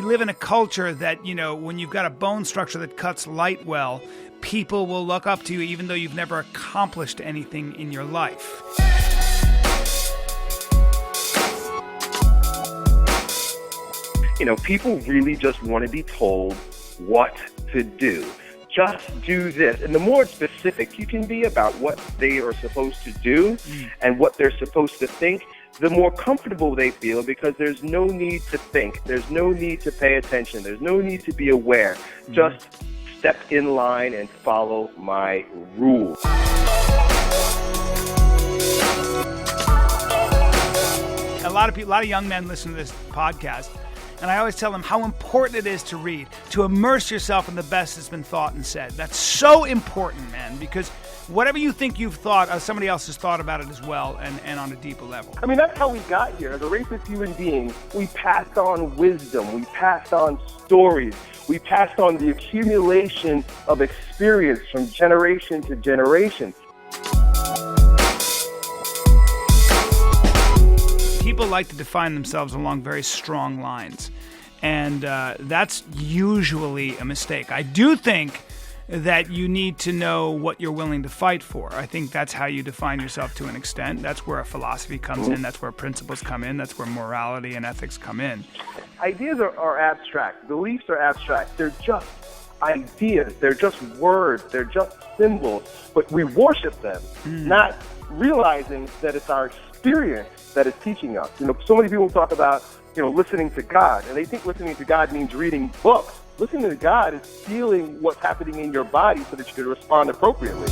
live in a culture that, when you've got a bone structure that cuts light well, people will look up to you even though you've never accomplished anything in your life. People really just want to be told what to do. Just do this. And the more specific you can be about what they are supposed to do and what they're supposed to think, the more comfortable they feel, because there's no need to think. There's no need to pay attention. There's no need to be aware. Just step in line and follow my rules. A lot of young men listen to this podcast, and I always tell them how important it is to read, to immerse yourself in the best that's been thought and said. That's so important, man, because whatever you think you've thought, somebody else has thought about it as well, and on a deeper level. I mean, that's how we got here. As a race of human beings, we passed on wisdom, we passed on stories, we passed on the accumulation of experience from generation to generation. People like to define themselves along very strong lines, and that's usually a mistake. I do think that you need to know what you're willing to fight for. I think that's how you define yourself to an extent. That's where philosophy comes in. That's where principles come in. That's where morality and ethics come in. Ideas are abstract. Beliefs are abstract. They're just ideas. They're just words. They're just symbols. But we worship them, not realizing that it's our experience that is teaching us. So many people talk about, listening to God, and they think listening to God means reading books. Listening to God is feeling what's happening in your body so that you can respond appropriately.